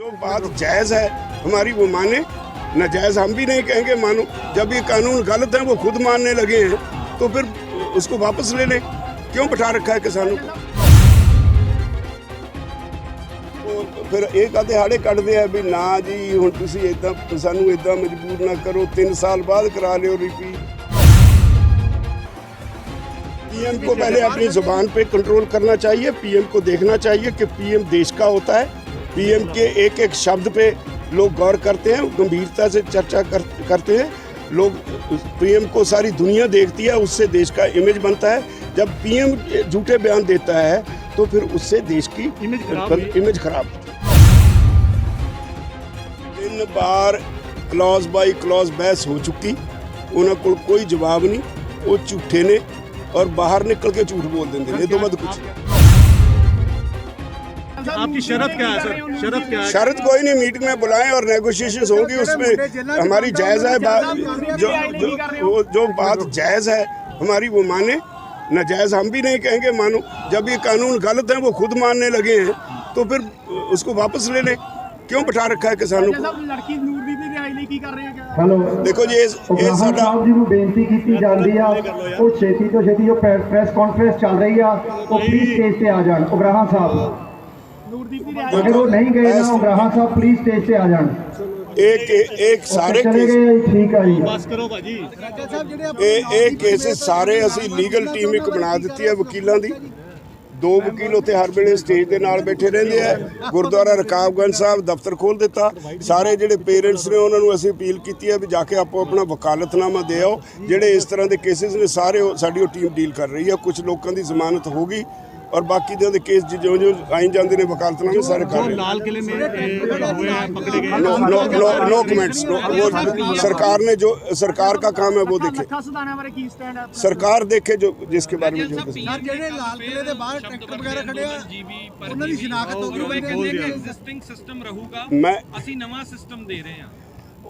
जो बात जायज़ है हमारी वो माने, नाजायज़ हम भी नहीं कहेंगे मानो। जब ये कानून गलत है वो खुद मानने लगे हैं तो फिर उसको वापस ले लें। क्यों बिठा रखा है किसानों को? फिर एक आधे हाड़े कटते हैं भी ना जी हुण तुसीं इदां सानूं इदां मजबूर ना करो, 3 साल बाद करा लियो रिपीट। पीएम को पहले अपनी जुबान पे कंट्रोल करना चाहिए। पीएम को देखना चाहिए कि पीएम देश का होता है। पीएम के एक एक शब्द पे लोग गौर करते हैं, गंभीरता से चर्चा करते हैं। लोग पीएम को सारी दुनिया देखती है, उससे देश का इमेज बनता है। जब पीएम झूठे बयान देता है तो फिर उससे देश की इमेज खराब होती है। 3 बार क्लॉज बाई क्लॉज बहस हो चुकी, उन्होंने को कोई जवाब नहीं, वो झूठे ने और बाहर निकल के झूठ बोल देंगे। ये तो मत कुछ आपकी शर्त क्या है सर? शर्त क्या है? शर्त कोई नहीं, मीटिंग में बुलाएं और नेगोशिएशंस होगी, उसमें हमारी जायज़ है जो बात जायज़ है हमारी वो माने, नाजायज़ हम भी नहीं कहेंगे मानो। जब ये कानून गलत है वो खुद मानने लगे हैं तो फिर उसको वापस ले लें। क्यों बिठा रखा है किसानों को? देखो जी ये साडा जी ਨੂੰ ਬੇਨਤੀ ਕੀਤੀ ਜਾਂਦੀ ਆ ਉਹ ਛੇਤੀ ਤੋਂ ਛੇਤੀ ਜੋ ਪ੍ਰੈਸ ਕਾਨਫਰੰਸ ਚੱਲ ਰਹੀ ਆ ਉਹ ਪਲੀਜ਼ ਸਟੇਜ ਤੇ ਆ ਜਾਣ। ਉਗਰਾਹਾਂ ਸਾਹਿਬ अगर वो नहीं गए ना उगराहा साहब प्लीज स्टेज पे आ जान। एक सारे ठीक है जी, बस करो भाजी। केसेस सारे ਅਸੀਂ ਲੀਗਲ ਟੀਮ ਇੱਕ ਬਣਾ ਦਿੱਤੀ ਹੈ ਵਕੀਲਾਂ ਦੀ। 2 ਵਕੀਲ ਉੱਥੇ ਹਰ ਵੇਲੇ ਸਟੇਜ ਦੇ ਨਾਲ ਬੈਠੇ ਰਹਿੰਦੇ ਆ। ਗੁਰਦੁਆਰਾ ਰਕਾਬਗੰਜ ਸਾਹਿਬ ਦਫ਼ਤਰ ਖੋਲ੍ਹ ਦਿੱਤਾ। ਸਾਰੇ ਜਿਹੜੇ ਪੇਰੈਂਟਸ ਨੇ ਉਹਨਾਂ ਨੂੰ ਅਸੀਂ ਅਪੀਲ ਕੀਤੀ ਹੈ ਵੀ ਜਾ ਕੇ ਆਪੋ ਆਪਣਾ ਵਕਾਲਤਨਾਮਾ ਦੇ ਆਓ। ਜਿਹੜੇ ਇਸ ਤਰ੍ਹਾਂ ਦੇ ਕੇਸਿਸ ਨੇ ਸਾਰੇ ਸਾਡੀ ਉਹ ਟੀਮ ਡੀਲ ਕਰ ਰਹੀ ਹੈ। ਕੁਝ ਲੋਕਾਂ ਦੀ ਜ਼ਮਾਨਤ ਹੋ ਗਈ और बाकी ਦੇ ਕੇਸ जो आई ਜਾਂਦੇ ਨੇ ਵਕਾਲਤਨਾਮੇ ਸਾਰੇ ਕਰ ਰਹੇ। लाल किले में हुए हैं, पकड़े गए। No comments. वो सरकार ने जो सरकार का काम है वो देखे, सरकार देखे जो जिसके बारे में जो ਜਿਹੜੇ ਲਾਲ ਕਿਲੇ ਦੇ ਬਾਹਰ ਟਰੈਕਟਰ ਵਗੈਰਾ ਖੜੇ ਆ ਉਹਨਾਂ ਦੀ ਸ਼ਨਾਖਤ ਹੋ ਗਈ। ਕਹਿੰਦੇ ਕਿ ਐਗਜ਼ਿਸਟਿੰਗ ਸਿਸਟਮ ਰਹੂਗਾ, ਅਸੀਂ ਨਵਾਂ ਸਿਸਟਮ ਦੇ ਰਹੇ ਹਾਂ।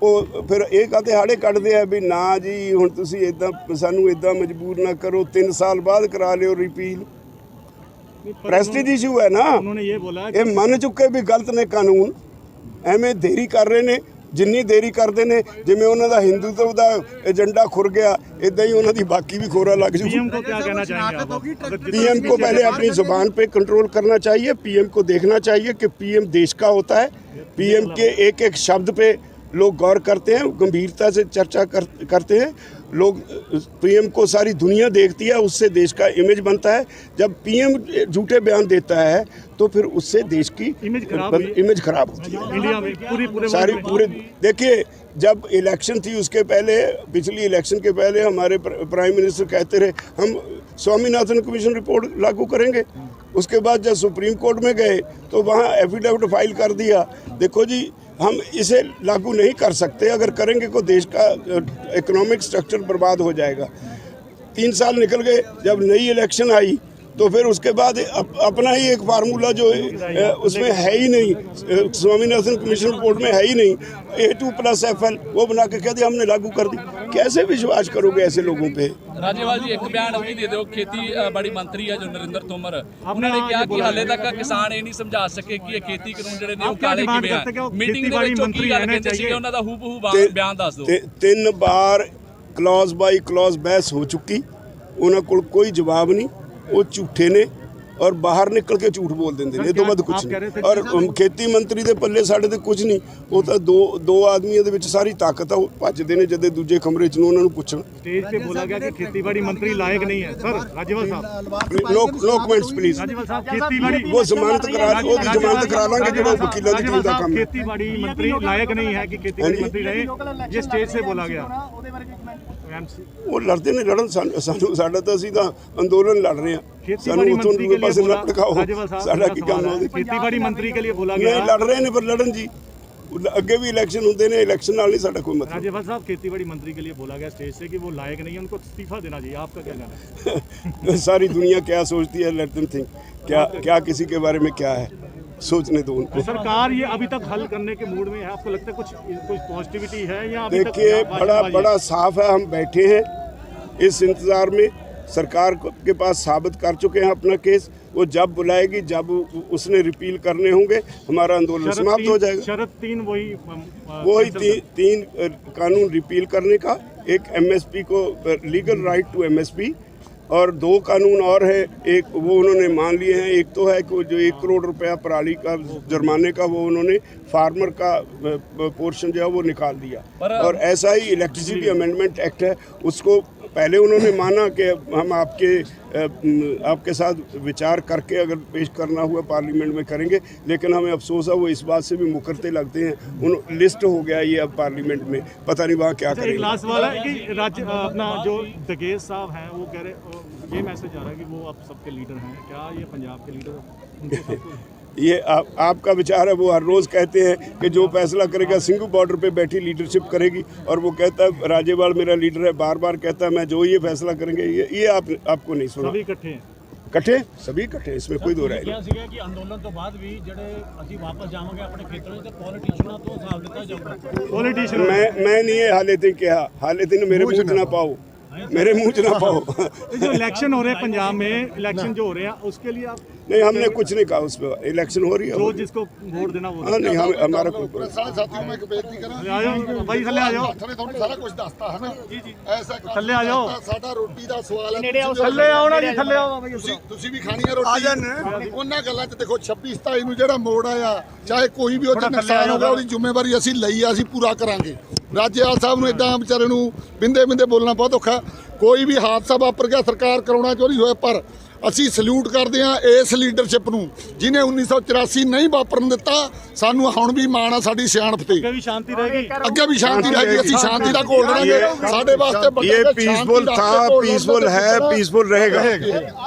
ਉਹ ਫਿਰ ਇਹ ਕਾਹਤੇ ਹਾੜੇ ਕੱਢਦੇ ਆ ਵੀ ਨਾ ਜੀ ਹੁਣ ਤੁਸੀਂ ਇਦਾਂ ਸਾਨੂੰ ਇਦਾਂ ਮਜਬੂਰ ਨਾ ਕਰੋ, 3 ਸਾਲ ਬਾਅਦ ਕਰਾ ਲਿਓ ਰਿਪੀਲ। प्रेस्टीज इशू है ना। उन्होंने ये बोला ये मन चुके भी गलत ने कानून, ਐਵੇਂ ਦੇਰੀ ਕਰ ਰਹੇ ਨੇ। ਜਿੰਨੀ ਦੇਰੀ ਕਰਦੇ ਨੇ ਜਿਵੇਂ ਉਹਨਾਂ ਦਾ ਹਿੰਦੂਤਵ ਦਾ ਏਜੰਡਾ ਖੁਰ ਗਿਆ ਇਦਾਂ ही ਉਹਨਾਂ ਦੀ ਬਾਕੀ भी खोरा लग जू। पीएम को क्या कहना चाहेंगे आप? पीएम को पहले अपनी जुबान पे कंट्रोल करना चाहिए। पीएम को देखना चाहिए कि पीएम देश का होता है। पीएम के एक एक शब्द पे लोग गौर करते हैं, गंभीरता से चर्चा करते हैं। लोग पीएम को सारी दुनिया देखती है, उससे देश का इमेज बनता है। जब पीएम झूठे बयान देता है तो फिर उससे देश की इमेज खराब होती है। इंडिया में पूरे सारी पूरे देखिए जब इलेक्शन थी उसके पहले, पिछली इलेक्शन के पहले हमारे प्राइम मिनिस्टर कहते रहे हम स्वामीनाथन कमीशन रिपोर्ट लागू करेंगे। उसके बाद जब सुप्रीम कोर्ट में गए तो वहाँ एफिडेविट फाइल कर दिया। देखो जी हम इसे लागू नहीं कर सकते, अगर करेंगे तो देश का इकोनॉमिक स्ट्रक्चर बर्बाद हो जाएगा। 3 साल निकल गए, जब नई इलेक्शन आई तो फिर उसके बाद अपना ही एक फार्मूला जो उसमें है ही नहीं, स्वामीनाथन कमीशन रिपोर्ट में है ही नहीं, A2+FL वो बना के कह दिया हमने लागू कर दी। कैसे विश्वास करोगे ऐसे लोगों पे? राजेवाल जी एक बयान अभी दे दो। खेतीबाड़ी मंत्री है जो नरेंद्र तोमर, उन्होंने कहा कि हाले तक किसान ये नहीं समझा सके कि ये खेती कानून ਜਿਹੜੇ ਨੇ ਉਹ ਕਾਲੇ ਕਿਵੇਂ ਆ। ਮੀਟਿੰਗ ਦੇ ਵਿੱਚ ਕੀ ਗੱਲ ਕਹਿੰਦੇ ਸੀ ਉਹਨਾਂ ਦਾ ਹੂਬਹੂ ਬਿਆਨ ਦੱਸ ਦਿਓ। 3 ਬਾਰ क्लॉज बाई क्लॉज बहस हो चुकी, ਉਹਨਾਂ ਕੋਲ ਕੋਈ ਜਵਾਬ ਨਹੀਂ, ਉਹ ਝੂਠੇ ਨੇ और बाहर निकल के झूठ बोल देंगे। ये तो मत कुछ नहीं। और खेती मंत्री ਦੇ ਪੱਲੇ ਸਾਡੇ ਤੇ ਕੁਝ ਨਹੀਂ। ਉਹ ਤਾਂ ਦੋ ਆਦਮੀਆਂ ਦੇ ਵਿੱਚ ਸਾਰੀ ਤਾਕਤ ਆ। ਉਹ ਭੱਜਦੇ ਨੇ ਜਦੇ ਦੂਜੇ ਕਮਰੇ 'ਚ ਨੂੰ ਉਹਨਾਂ ਨੂੰ ਪੁੱਛਣ। स्टेज पे बोला गया कि खेतीबाड़ी मंत्री लायक नहीं है सर। राजेवाल साहब नो कमेंट्स प्लीज। राजेवाल साहब खेतीबाड़ी वो जमानत करा लांगे जो वकीलों की टीम का काम है। खेतीबाड़ी मंत्री लायक नहीं है कि खेतीबाड़ी मंत्री रहे, ये स्टेज से बोला गया। ਉਹ ਲੜਦੇ ਨੇ, ਲੜਨ ਸਾਨੂੰ ਸਾਡਾ ਤਾਂ ਅਸੀਂ ਤਾਂ ਅੰਦੋਲਨ ਲੜ ਰਹੇ ਹਾਂ। ਸਾਨੂੰ ਉਤੋਂ ਦੂਜੇ ਪਾਸੇ ਨਾ ਭੜਕਾਓ, ਸਾਡਾ ਕੀ ਕੰਮ ਹੈ? खेतीबाड़ी मंत्री के लिए बोला गया। ਲੜ ਰਹੇ ਨੇ ਪਰ ਲੜਨ ਜੀ, ਅੱਗੇ ਵੀ ਇਲੈਕਸ਼ਨ ਹੁੰਦੇ ਨੇ, ਇਲੈਕਸ਼ਨ ਨਾਲ ਨਹੀਂ ਸਾਡਾ ਕੋਈ ਮਤਲਬ। राजेवाल साहब खेतीबाड़ी मंत्री के लिए बोला गया स्टेज से कि वो लायक नहीं है, उनको इस्तीफा देना चाहिए, आपका क्या कहना है? सारी दुनिया क्या सोचती है, लेट देम थिंक। क्या किसी के बारे में क्या है, सोचने दो उनको। सरकार ये अभी तक हल करने के मूड में है, आपको लगता है कुछ पॉजिटिविटी है या? देखिए बड़ा साफ है, हम बैठे हैं इस इंतज़ार में सरकार के पास साबित कर चुके हैं अपना केस। वो जब बुलाएगी, जब उसने रिपील करने होंगे, हमारा आंदोलन समाप्त हो जाएगा। शरत 3 वही तीन कानून रिपील करने का, एक एमएसपी को लीगल राइट टू एमएसपी, और 2 कानून और है। एक वो उन्होंने मान लिए हैं, एक तो है कि जो 1 करोड़ रुपया पराली का जुर्माने का वो उन्होंने फार्मर का पोर्शन जो है वो निकाल दिया। और ऐसा ही इलेक्ट्रिसिटी अमेंडमेंट एक्ट है, उसको पहले उन्होंने माना कि हम आपके साथ विचार करके अगर पेश करना हुआ पार्लियामेंट में करेंगे, लेकिन हमें अफसोस है वो इस बात से भी मुकरते लगते हैं। उन लिस्ट हो गया ये अब पार्लियामेंट में, पता नहीं वहाँ क्या करेंगे। लास्ट वाला है कि राज्य अपना जो दगेश साहब हैं वो कह रहे, ये मैसेज आ रहा है कि वो आप सबके लीडर हैं, क्या ये पंजाब के लीडर? ये आपका विचार है। वो हर रोज़ कहते हैं कि जो फैसला करेगा सिंघू बॉर्डर पे बैठी लीडरशिप करेगी, और वो कहता है राजेवाल मेरा लीडर है, बार बार कहता है मैं जो ये फैसला करेंगे, ये आपको नहीं सुना। सभी इकट्ठे हैं, सभी इकट्ठे, इसमें कोई दो राय नहीं। कि अंदोलन तो बाद भी ਜਿਹੜੇ ਅਸੀਂ ਵਾਪਸ ਜਾਵਾਂਗੇ ਆਪਣੇ ਖੇਤਰਾਂ ਵਿੱਚ, ਪੋਲੀਟੀਸ਼ੀਅਨਾਂ ਤੋਂ ਹਿਸਾਬ ਲਿੱਤਾ ਜਾਊਗਾ। पॉलिटिशियन मैं नहीं है हाले दिन कहा, हाले दिन मेरे मुँह ना पाओ, मेरे मुँह च ना पाओ। जो इलेक्शन हो रहे हैं पंजाब में, इलेक्शन जो हो रहे हैं उसके लिए आप नहीं, हमने कुछ नहीं कहा। उस पर इलेक्शन हो रही है, जो जिसको वोट देना वो हाँ, नहीं हमारा कोई सारे साथियों में एक बेनती कਰਾਂ आ जाओ भाई, थल्ले आ जाओ, ਥੱਲੇ ਤੁਹਾਨੂੰ ਸਾਰਾ ਕੁਝ ਦੱਸਤਾ ਹੈ ਨਾ ਜੀ ਜੀ ਐਸਾ ਕੰਮ ਥੱਲੇ ਆ ਜਾਓ। ਸਾਡਾ ਰੋਟੀ ਦਾ ਸਵਾਲ ਹੈ, ਥੱਲੇ ਆਓ ਨਾ ਜੀ, ਥੱਲੇ ਆਓ ਭਾਈ। ਤੁਸੀਂ ਵੀ ਖਾਣੀ ਹੈ ਰੋਟੀ। ਉਹਨਾਂ ਗੱਲਾਂ 'ਚ ਦੇਖੋ 26 27 ਨੂੰ ਜਿਹੜਾ ਮੋੜ ਆਇਆ, ਚਾਹੇ ਕੋਈ ਵੀ ਉਹ 'ਚ ਨੁਕਸਾਨ ਹੋ ਗਿਆ, ਉਹਦੀ ਜ਼ਿੰਮੇਵਾਰੀ ਅਸੀਂ ਲਈ ਆ, ਅਸੀਂ ਪੂਰਾ ਕਰਾਂਗੇ। ਰਾਜੇਵਾਲ ਸਾਹਿਬ ਨੂੰ ਇਦਾਂ ਵਿਚਾਰੇ ਨੂੰ ਬਿੰਦੇ ਬਿੰਦੇ ਬੋਲਣਾ ਬਹੁਤ ਔਖਾ। ਕੋਈ ਵੀ ਹਾਦਸਾ ਵਾਪਰ ਗਿਆ, ਸਰਕਾਰ ਕਰਾਉਣਾ ਚਾਹੁੰਦੀ ਹੋਏ, ਪਰ ਅਸੀਂ ਸਲੂਟ ਕਰਦੇ ਹਾਂ ਇਸ ਲੀਡਰਸ਼ਿਪ ਨੂੰ ਜਿਹਨੇ 1984 ਨਹੀਂ ਵਾਪਰਨ ਦਿੱਤਾ। ਸਾਨੂੰ ਹੁਣ ਵੀ ਮਾਣ ਆ ਸਾਡੀ ਸਿਆਣਪ ਤੇ, ਅੱਗੇ ਵੀ ਸ਼ਾਂਤੀ ਰਹੇਗੀ, ਅੱਗੇ ਵੀ ਸ਼ਾਂਤੀ ਰਹੇਗੀ। ਅਸੀਂ ਸ਼ਾਂਤੀ ਦਾ ਘੋਲ ਲੜਾਂਗੇ। ਸਾਡੇ ਵਾਸਤੇ ये पीसफुल था, पीसफुल है, पीसफुल रहेगा।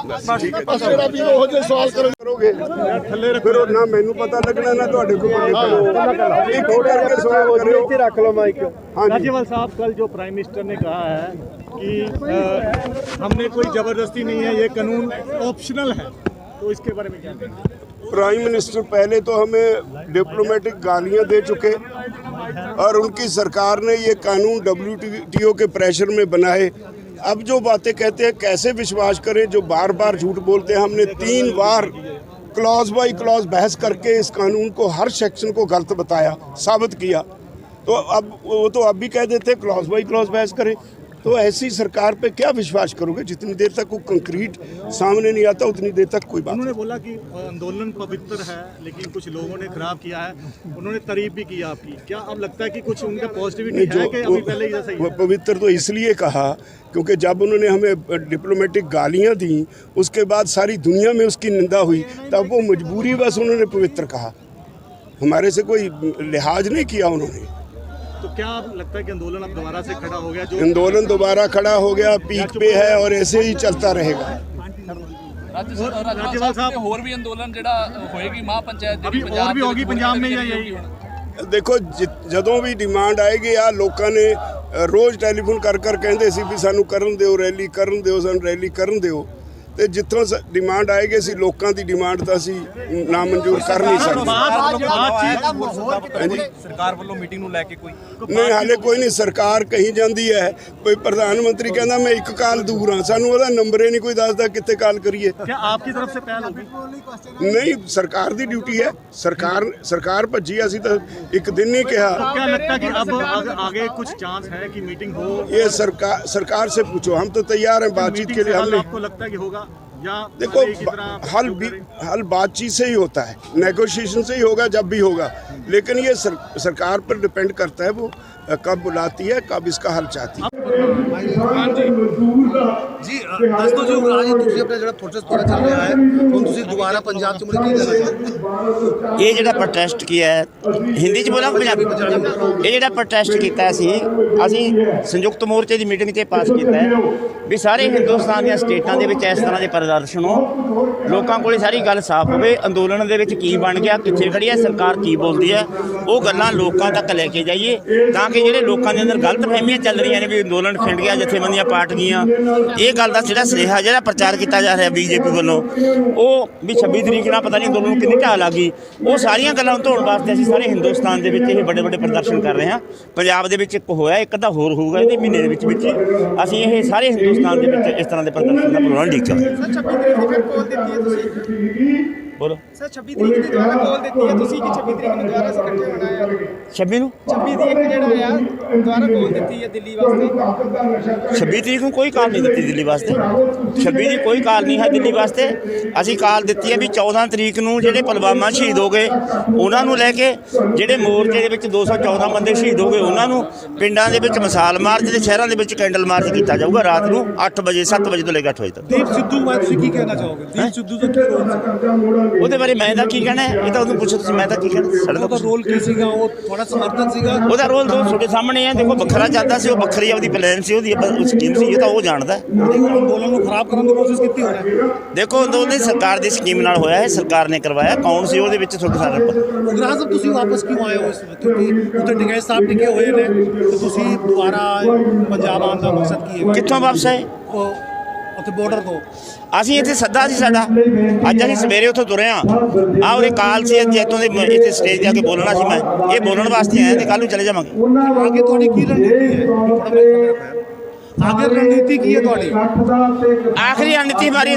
ਬਸ ਮੇਰਾ ਵੀਰ ਉਹ ਜਿਹੇ ਸਵਾਲ ਕਰੋਗੇ फिर ना मैनू पता लगना ना ਤੁਹਾਡੇ ਕੋਲ एक करके सवाल करियो। रख लो माइक। हाँ जी। राज्यपाल साहब, कल जो प्राइम मिनिस्टर ने कहा है कि हमने कोई जबरदस्ती नहीं है, ये कानून ऑप्शनल है, तो इसके बारे में क्या कहेंगे? प्राइम मिनिस्टर पहले तो हमें डिप्लोमेटिक गालियां दे चुके, और उनकी सरकार ने ये कानून WTO के प्रेशर में बनाए। अब जो बातें कहते हैं कैसे विश्वास करें, जो बार बार झूठ बोलते हैं। हमने 3 बार क्लॉज बाई क्लॉज बहस करके इस कानून को, हर सेक्शन को गलत बताया, साबित किया। तो अब वो तो अब भी कह देते क्लॉज बाई क्लॉज बहस करें। तो ऐसी सरकार पे क्या विश्वास करोगे? जितनी देर तक वो कंक्रीट सामने नहीं आता उतनी देर तक कोई बात उन्होंने बोला कि आंदोलन पवित्र है, लेकिन कुछ लोगों ने खराब किया है। उन्होंने तारीफ भी की आपकी। क्या अब लगता है कि कुछ उनका पॉजिटिविटी है कि अभी पहले ही जैसा ही? वो पवित्र तो इसलिए कहा क्योंकि जब उन्होंने हमें डिप्लोमेटिक गालियां दी, उसके बाद सारी दुनिया में उसकी निंदा हुई, तब वो मजबूरी बस उन्होंने पवित्र कहा। हमारे से कोई लिहाज नहीं किया उन्होंने। तो क्या आप लगता है कि आंदोलन अब दोबारा से खड़ा हो गया? जो आंदोलन दोबारा खड़ा हो गया, पीक पे है, और ऐसे ही चलता रहेगा। राज्यपाल साहब, ਹੋਰ ਵੀ ਅੰਦੋਲਨ ਜਿਹੜਾ ਹੋਏਗੀ ਮਹਾਪੰਚਾਇਤ ਜਿਹੜੀ अभी और भी होगी पंजाब में या यही? देखो ਜਦੋਂ ਵੀ ਡਿਮਾਂਡ ਆਏਗੀ ਆ, ਲੋਕਾਂ ਨੇ ਰੋਜ਼ ਟੈਲੀਫੋਨ ਕਰ ਕਹਿੰਦੇ ਸੀ ਵੀ ਸਾਨੂੰ ਕਰਨ ਦਿਓ ਰੈਲੀ, ਕਰਨ ਦਿਓ, ਸਾਨੂੰ ਰੈਲੀ ਕਰਨ ਦਿਓ। ਤੇ ਜਿੱਥੋਂ ਡਿਮਾਂਡ ਆਏਗੀ ਅਸੀਂ ਲੋਕਾਂ ਦੀ ਡਿਮਾਂਡ ਤਾਂ ਅਸੀਂ ਨਾ ਮਨਜ਼ੂਰ ਕਰ ਨਹੀਂ ਸਕਦੇ। ਸਰਕਾਰ ਵੱਲੋਂ ਮੀਟਿੰਗ ਨੂੰ ਲੈ ਕੇ ਕੋਈ ਨਹੀਂ, ਹਾਲੇ ਕੋਈ ਨਹੀਂ। ਸਰਕਾਰ ਕਹੀ ਜਾਂਦੀ ਹੈ, ਕੋਈ ਪ੍ਰਧਾਨ ਮੰਤਰੀ ਕਹਿੰਦਾ ਮੈਂ 1 ਕਾਲ ਦੂਰ ਹਾਂ, ਸਾਨੂੰ ਉਹਦਾ ਨੰਬਰ ਹੀ ਨਹੀਂ ਕੋਈ ਦੱਸਦਾ ਕਿੱਥੇ ਕਾਲ ਕਰੀਏ। क्या आपकी तरफ से पहल होगी? ਨਹੀਂ, ਸਰਕਾਰ ਦੀ ਡਿਊਟੀ ਹੈ। ਸਰਕਾਰ ਭੱਜੀ, ਅਸੀਂ ਤਾਂ ਇੱਕ ਦਿਨ ਨਹੀਂ ਕਿਹਾ। क्या लगता है कि अब आगे कुछ चांस है कि मीटिंग हो? ये सरकार से पूछो, हम तो तैयार हैं बातचीत के लिए। हमने आपको लगता है कि होगा या देखो, पहले की तरह हल बातचीत से ही होता है, नेगोशिएशन से ही होगा जब भी होगा। लेकिन ये सरकार पर डिपेंड करता है, वो कब बुलाती है, कब इसका हल चाहती है। ਜੀ ਦੱਸ ਦਿਓ ਜੀ ਉਗਰਾਹ ਜੀ, ਤੁਸੀਂ ਆਪਣਾ ਜਿਹੜਾ ਪ੍ਰੋਟੈਸਟ ਤੁਹਾਡਾ ਚੱਲ ਰਿਹਾ ਹੈ, ਹੁਣ ਤੁਸੀਂ ਦੁਬਾਰਾ ਪੰਜਾਬ ਚ ਮੁੜ ਕੇ ਕੀ ਕਰਨਾ? ਇਹ ਜਿਹੜਾ ਪ੍ਰੋਟੈਸਟ ਕੀਤਾ ਹੈ, ਹਿੰਦੀ ਚ ਬੋਲਾਂ ਪੰਜਾਬੀ? ਇਹ ਜਿਹੜਾ ਪ੍ਰੋਟੈਸਟ ਕੀਤਾ ਅਸੀਂ ਸੰਯੁਕਤ ਮੋਰਚੇ ਦੀ ਮੀਟਿੰਗ 'ਤੇ ਪਾਸ ਕੀਤਾ ਹੈ ਵੀ ਸਾਰੇ ਹਿੰਦੁਸਤਾਨ ਦੀਆਂ ਸਟੇਟਾਂ ਦੇ ਵਿੱਚ ਇਸ ਤਰ੍ਹਾਂ ਦੇ ਪ੍ਰਦਰਸ਼ਨ ਹੋ, ਲੋਕਾਂ ਕੋਲੇ ਸਾਰੀ ਗੱਲ ਸਾਫ਼ ਹੋਵੇ, ਅੰਦੋਲਨ ਦੇ ਵਿੱਚ ਕੀ ਬਣ ਗਿਆ, ਕਿੱਥੇ ਖੜੀ ਹੈ ਸਰਕਾਰ, ਕੀ ਬੋਲਦੀ ਹੈ, ਉਹ ਗੱਲਾਂ ਲੋਕਾਂ ਤੱਕ ਲੈ ਕੇ ਜਾਈਏ ਤਾਂ ਕਿ ਕਰਕੇ ਜਿਹੜੇ ਲੋਕਾਂ ਦੇ ਅੰਦਰ ਗਲਤ ਫਹਿਮੀਆਂ ਚੱਲ ਰਹੀਆਂ ਨੇ ਵੀ ਅੰਦੋਲਨ ਖਿੰਡ ਗਿਆ, ਜਥੇਬੰਦੀਆਂ ਪਾਟ ਗਈਆਂ, ਇਹ ਗੱਲ ਦਾ ਜਿਹੜਾ ਸੁਨੇਹਾ ਜਿਹੜਾ ਪ੍ਰਚਾਰ ਕੀਤਾ ਜਾ ਰਿਹਾ ਬੀਜੇਪੀ ਵੱਲੋਂ, ਉਹ ਵੀ 26 ਤਰੀਕ ਨਾਲ ਪਤਾ ਨਹੀਂ ਅੰਦੋਲਨ ਨੂੰ ਕਿੰਨੀ ਢਾਹ ਲੱਗ ਗਈ, ਉਹ ਸਾਰੀਆਂ ਗੱਲਾਂ ਨੂੰ ਧੋਣ ਵਾਸਤੇ ਅਸੀਂ ਸਾਰੇ ਹਿੰਦੁਸਤਾਨ ਦੇ ਵਿੱਚ ਇਹ ਵੱਡੇ ਵੱਡੇ ਪ੍ਰਦਰਸ਼ਨ ਕਰ ਰਹੇ ਹਾਂ। ਪੰਜਾਬ ਦੇ ਵਿੱਚ ਇੱਕ ਹੋਇਆ, ਇੱਕ ਅੱਧਾ ਹੋਰ ਹੋਊਗਾ ਇਹਦੇ ਮਹੀਨੇ ਦੇ ਵਿੱਚ ਅਸੀਂ ਇਹ ਸਾਰੇ ਹਿੰਦੁਸਤਾਨ ਦੇ ਵਿੱਚ ਇਸ ਤਰ੍ਹਾਂ ਦੇ ਪ੍ਰਦਰਸ਼ਨ ਦਾ ਪ੍ਰੋਗਰਾਮ ਲੀਕ ਚੱਲ ਬੋਲੋ ਸਰ 26 ਤਰੀਕ ਦੀ ਦੁਆਰਾ ਕੋਲ ਦਿੱਤੀ ਹੈ ਤੁਸੀਂ ਕਿ 26 ਤਰੀਕ ਨੂੰ ਦੁਆਰਾ ਅਸੀਂ ਇਕੱਠੇ ਹੋਣਾ ਹੈ 26 ਨੂੰ 26 ਦੀ ਇੱਕ ਜਿਹੜਾ ਆ ਦੁਆਰਾ ਕੋਲ ਦਿੱਤੀ ਹੈ ਦਿੱਲੀ ਵਾਸਤੇ 26 ਤਰੀਕ ਨੂੰ ਕੋਈ ਕਾਲ ਨਹੀਂ ਦਿੱਤੀ ਦਿੱਲੀ ਵਾਸਤੇ 26 ਦੀ ਕੋਈ ਕਾਲ ਨਹੀਂ ਹੈ ਦਿੱਲੀ ਵਾਸਤੇ। ਅਸੀਂ ਕਾਲ ਦਿੱਤੀ ਹੈ ਵੀ 14 ਤਰੀਕ ਨੂੰ ਜਿਹੜੇ ਪੁਲਵਾਮਾ ਸ਼ਹੀਦ ਹੋ ਗਏ ਉਹਨਾਂ ਨੂੰ ਲੈ ਕੇ, ਜਿਹੜੇ ਮੋਰਚੇ ਦੇ ਵਿੱਚ 214 ਬੰਦੇ ਸ਼ਹੀਦ ਹੋ ਗਏ ਉਹਨਾਂ ਨੂੰ, ਪਿੰਡਾਂ ਦੇ ਵਿੱਚ ਮਿਸਾਲ ਮਾਰਚ ਤੇ ਸ਼ਹਿਰਾਂ ਦੇ ਵਿੱਚ ਕੈਂਡਲ ਮਾਰਚ ਕੀਤਾ ਜਾਊਗਾ ਰਾਤ ਨੂੰ 8 ਵਜੇ 7 ਵਜੇ ਤੋਂ ਲੈ ਕੇ 8 ਵਜੇ ਤੱਕ। ਦੀਪ ਸਿੱਧੂ ਬਾਰੇ ਤੁਸੀਂ ਕੀ ਕਹਿਣਾ ਚਾਹੋਗੇ? ਦੀਪ ਸਿੱਧੂ ਦਾ ਕੀ ਰੋਲ ਸੀ? ਉਹਦੇ ਬਾਰੇ ਮੈਂ ਤਾਂ ਕੀ ਕਹਿਣਾ, ਇਹ ਤਾਂ ਉਹਨੂੰ ਪੁੱਛੋ ਤੁਸੀਂ, ਮੈਂ ਤਾਂ ਕੀ ਕਹਿਣਾ। ਸਾਡਾ ਉਹਦਾ ਰੋਲ ਕੀ ਸੀਗਾ? ਉਹ ਥੋੜਾ ਸਮਰਥਨ ਸੀਗਾ? ਉਹਦਾ ਰੋਲ ਤਾਂ ਤੁਹਾਡੇ ਸਾਹਮਣੇ ਹੈ, ਦੇਖੋ ਵੱਖਰਾ ਚੱਲਦਾ ਸੀ, ਉਹ ਵੱਖਰੀ ਆਪਦੀ ਪਲਾਨ ਸੀ, ਉਹਦੀ ਸਕੀਮ ਸੀ, ਇਹ ਤਾਂ ਉਹ ਜਾਣਦਾ। ਅੰਦੋਲਨ ਨੂੰ ਖਰਾਬ ਕਰਨ ਦੀ ਕੋਸ਼ਿਸ਼ ਕੀਤੀ ਹੋਣੀ। ਦੇਖੋ ਅੰਦੋਲਨ ਸਰਕਾਰ ਦੀ ਸਕੀਮ ਨਾਲ ਹੋਇਆ ਹੈ, ਸਰਕਾਰ ਨੇ ਕਰਵਾਇਆ, ਕੌਣ ਸੀ ਉਹਦੇ ਵਿੱਚ ਤੁਹਾਡੇ ਸਾਰੇ ਉਗਰਾਹ ਸਾਹਿਬ ਤੁਸੀਂ ਵਾਪਸ ਕਿਉਂ ਆਏ ਹੋ ਇਸ ਵਕਤ? ਕਿਉਂਕਿ ਉੱਥੇ ਡਿਗਾਈ ਸਾਹਿਬ ਟਿਕੇ ਹੋਏ ਨੇ ਤੇ ਤੁਸੀਂ ਦੁਬਾਰਾ ਪੰਜਾਬ ਆਉਣ ਦਾ ਮਕਸਦ ਕੀ ਹੈ? ਕਿੱਥੋਂ ਵਾਪਸ ਆਏ? ਉੱਥੇ ਬਾਰਡਰ ਤੋਂ ਅਸੀਂ ਇੱਥੇ ਸੱਦਾ ਸੀ ਸਾਡਾ, ਅੱਜ ਅਸੀਂ ਸਵੇਰੇ ਉੱਥੋਂ ਤੁਰੇ ਹਾਂ। ਆਹ ਉਹਦੇ ਕਾਲ ਸੀ ਇੱਥੋਂ ਦੇ, ਇੱਥੇ ਸਟੇਜ 'ਤੇ ਆ ਕੇ ਬੋਲਣਾ ਸੀ, ਮੈਂ ਇਹ ਬੋਲਣ ਵਾਸਤੇ ਆਇਆ ਤੇ ਕੱਲ੍ਹ ਨੂੰ ਚਲੇ ਜਾਵਾਂਗੇ। ਅੱਗੇ ਤੁਹਾਡੀ ਕੀ ਰਣਨੀਤੀ ਹੈ? आगे रणनीति की है थोड़ी? आखिरी रणनीति हमारी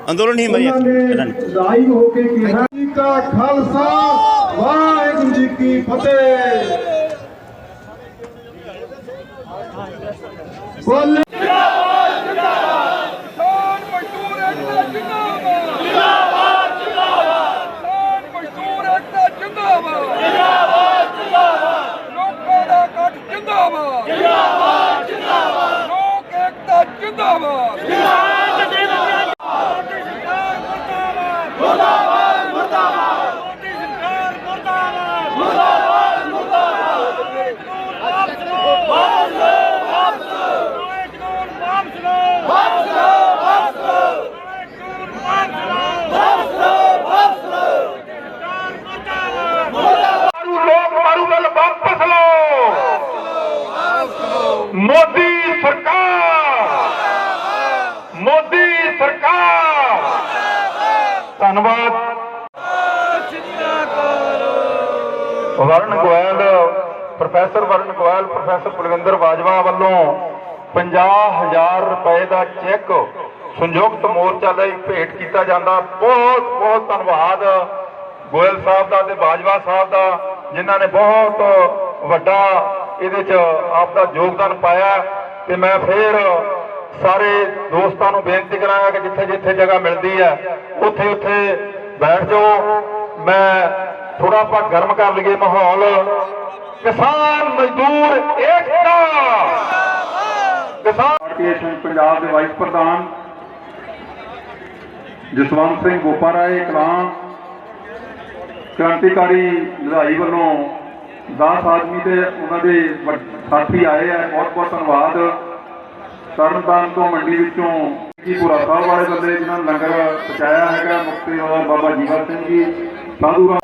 अंदोलन ही हमारी रणनीति का खालसा वाहिगुरू जी की फतेह। बोले मोदी सरकार धन्यवाद। वरुण गोयल, प्रोफैसर वरुण गोयल, प्रोफैसर कुलविंदर बाजवा वालों 50,000 रुपए का चैक संयुक्त मोर्चा ਲਈ भेंट किया जाता। बहुत बहुत धन्यवाद गोयल साहब का ते बाजवा साहब का, जिन्होंने बहुत ਵੱਡਾ ਇਹਦੇ 'ਚ ਆਪਦਾ ਯੋਗਦਾਨ ਪਾਇਆ। ਤੇ मैं फिर ਸਾਰੇ ਦੋਸਤਾਂ ਨੂੰ ਬੇਨਤੀ ਕਰਾਂਗਾ ਕਿ ਜਿੱਥੇ ਜਿੱਥੇ ਜਗ੍ਹਾ ਮਿਲਦੀ ਹੈ ਉੱਥੇ ਉੱਥੇ ਬੈਠ ਜਾਓ। ਮੈਂ ਥੋੜਾ ਆਪਾਂ ਗਰਮ ਕਰ ਲਈਏ ਮਾਹੌਲ। ਕਿਸਾਨ ਮਜ਼ਦੂਰ ਏਕਤਾ, ਕਿਸਾਨ ਪਾਰਟੀ ਪੰਜਾਬ ਦੇ ਵਾਈਸ ਪ੍ਰਧਾਨ ਜਸਵੰਤ ਸਿੰਘ ਗੋਪਾਰਾਏ ਕਲਾਂ ਕ੍ਰਾਂਤੀਕਾਰੀ ਲੜਾਈ ਵੱਲੋਂ 10 ਆਦਮੀ ਤੇ ਉਹਨਾਂ ਦੇ ਸਾਥੀ ਆਏ ਆ। ਬਹੁਤ ਬਹੁਤ ਧੰਨਵਾਦ। ਤਰਨਤਾਰਨ ਤੋਂ ਮੰਡੀ ਵਿੱਚੋਂ ਭੂਰਾ ਸਾਹਿਬ ਵਾਲੇ ਬੰਦੇ ਜਿਨ੍ਹਾਂ ਨੇ ਲੰਗਰ ਪਹੁੰਚਾਇਆ ਹੈਗਾ, ਮੁਕਤੀ ਵਾਲਾ ਬਾਬਾ ਜੀਵਨ ਸਿੰਘ ਜੀ ਸਾਧੂ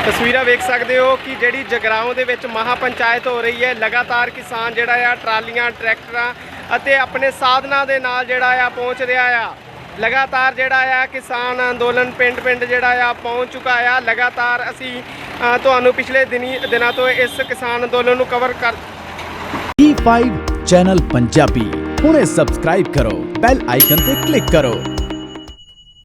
ਤਸਵੀਰਾਂ ਵੇਖ ਸਕਦੇ ਹੋ ਕਿ ਜਿਹੜੀ ਜਗਰਾਓਂ ਦੇ ਵਿੱਚ ਮਹਾ ਪੰਚਾਇਤ ਹੋ ਰਹੀ ਹੈ। ਲਗਾਤਾਰ ਕਿਸਾਨ ਜਿਹੜਾ ਆ ਟਰਾਲੀਆਂ, ਟਰੈਕਟਰਾਂ ਅਤੇ ਆਪਣੇ ਸਾਧਨਾਂ ਦੇ ਨਾਲ ਜਿਹੜਾ ਆ ਪਹੁੰਚ ਰਿਹਾ ਆ। ਲਗਾਤਾਰ ਜਿਹੜਾ ਆ ਕਿਸਾਨ ਅੰਦੋਲਨ ਪਿੰਡ ਪਿੰਡ ਜਿਹੜਾ ਆ ਪਹੁੰਚ ਚੁੱਕਾ ਆ। ਲਗਾਤਾਰ ਅਸੀਂ ਤੁਹਾਨੂੰ ਪਿਛਲੇ ਦਿਨਾਂ ਤੋਂ ਇਸ ਕਿਸਾਨ ਅੰਦੋਲਨ ਨੂੰ ਕਵਰ ਕਰ E5 ਚੈਨਲ ਪੰਜਾਬੀ ਹੁਣੇ ਸਬਸਕ੍ਰਾਈਬ ਕਰੋ, ਬੈਲ ਆਈਕਨ ਤੇ ਕਲਿੱਕ ਕਰੋ।